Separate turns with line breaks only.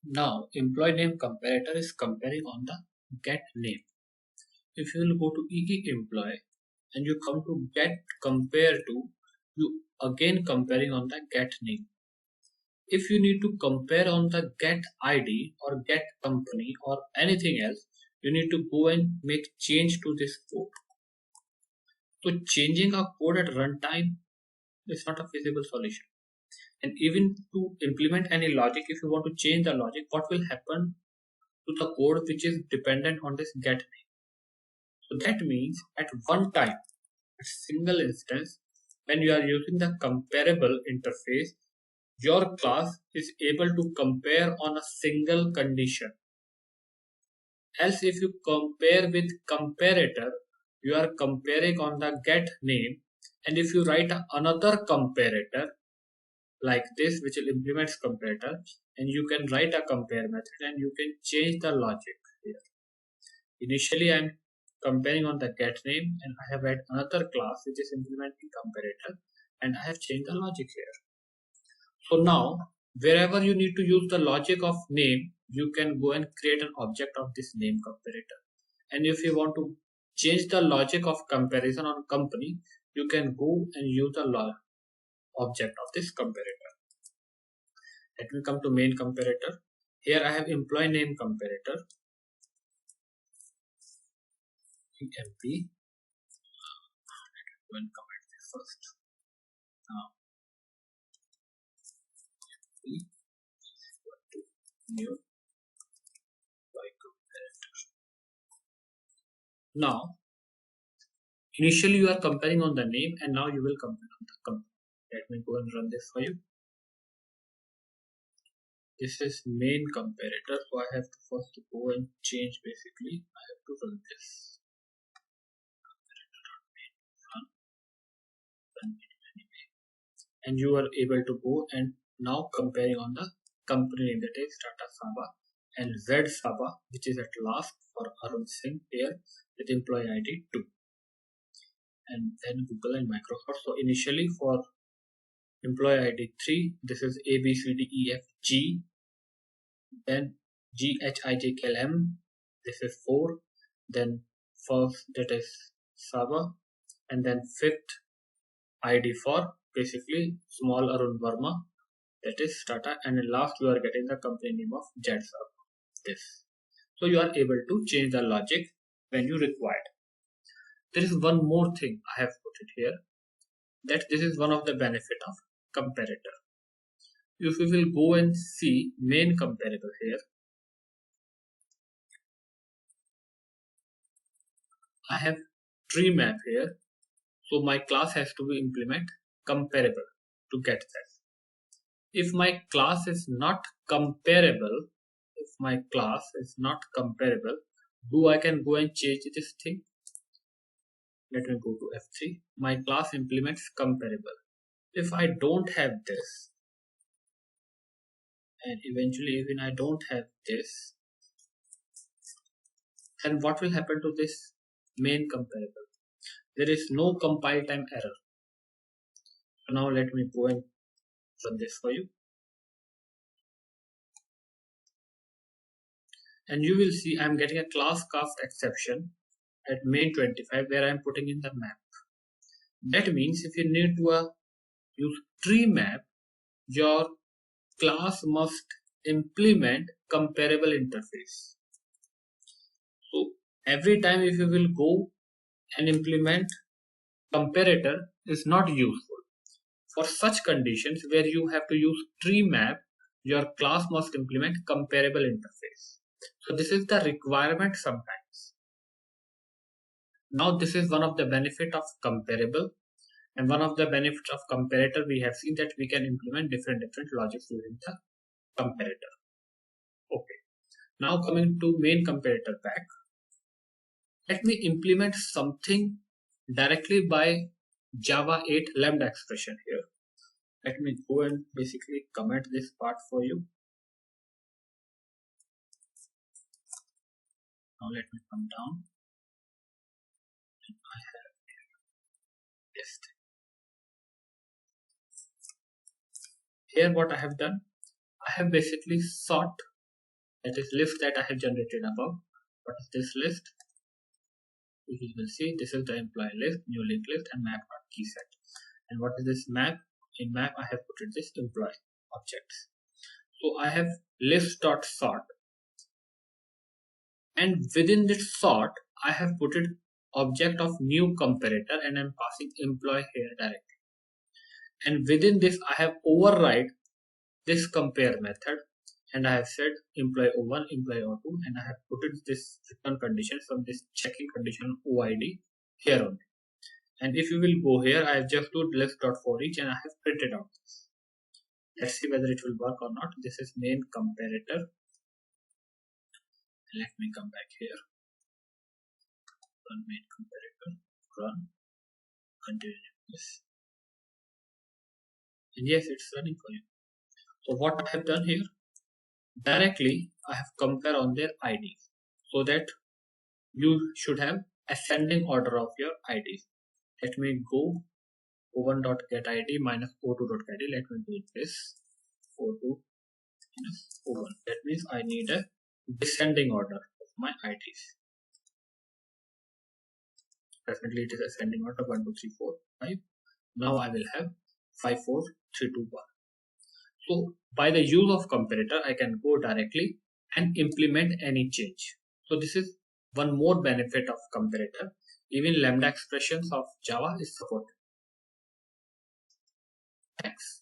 Now, employee name comparator is comparing on the get name. If you will go to EE employee and you come to get compare to, you again comparing on the get name. If you need to compare on the get ID or get company or anything else, you need to go and make change to this code. So changing a code at runtime is not a feasible solution. And even to implement any logic, if you want to change the logic, what will happen to the code which is dependent on this get name? So that means at one time, a single instance, when you are using the comparable interface, your class is able to compare on a single condition. Else, if you compare with comparator, you are comparing on the get name, and if you write another comparator like this, which will implements comparator, and you can write a compare method and you can change the logic here. Initially, I'm comparing on the get name, and I have had another class which is implementing comparator, and I have changed the logic here. So now, wherever you need to use the logic of name, you can go and create an object of this name comparator. And if you want to change the logic of comparison on company, you can go and use the object of this comparator. Let me come to main comparator. Here I have employee name comparator. EMP. Let me go and comment this first. Now, new comparator. Now, initially you are comparing on the name, and now you will compare on the company. Let me go and run this for you. This is main comparator, so I have to first go and change. Basically, I have to run this. And you are able to go and now comparing on the company name, that is Tata Saba, and Z Saba, which is at last for Arun Singh here with employee ID 2, and then Google and Microsoft. So initially for employee ID 3, this is A B C D E F G, then G H I J K L M, this is 4, then first, that is Saba, and then fifth ID for basically small Arun Verma, that is Tata, and in last you are getting the company name of Z Saba, this. So you are able to change the logic when you required. There is one more thing I have put it here, that this is one of the benefit of comparator. If we will go and see main comparable here, I have tree map here, so my class has to be implement comparable to get that. If my class is not comparable, do I can go and change this thing? Let me go to F3. My class implements comparable. If I don't have this, and eventually even I don't have this, then what will happen to this main comparable? There is no compile time error. So now let me go and run this for you. And you will see I'm getting a class cast exception at main 25 where I'm putting in the map. That means if you need to use tree map, your class must implement comparable interface. So every time if you will go and implement comparator is not useful. For such conditions where you have to use tree map, your class must implement comparable interface. So this is the requirement sometimes. Now this is one of the benefit of comparable, and one of the benefits of comparator we have seen that we can implement different logics using the comparator. Okay. Now coming to main comparator back. Let me implement something directly by Java 8 Lambda expression here. Let me go and basically comment this part for you. Now let me come down. I have this thing. Here what I have done, I have basically sought that is list that I have generated above. What is this list? You will see this is the employee list, new link list, and map.key set. And what is this map? In map I have put it this employee objects. So I have list.sort, and within this sort I have put it object of new comparator, and I'm passing employee here directly. And within this I have override this compare method, and I have said employee O1, employee O2, and I have put it this return condition from this checking condition OID here only. And if you will go here, I have just put list.forEach and I have printed out this. Let's see whether it will work or not. This is main comparator. Let me come back here. Run main comparator. Run. Continue this. And yes, it's running for you. So what I have done here, directly I have compared on their IDs, so that you should have ascending order of your IDs. Let me go O1.getID minus O2.getID. Let me do this O2 minus O1. That means I need a descending order of my IDs. Definitely it is ascending order 1, 2, 3, 4, 5. Now I will have 5, 4, 3, 2, 1. So by the use of comparator, I can go directly and implement any change. So this is one more benefit of comparator. Even Lambda expressions of Java is supported. Thanks.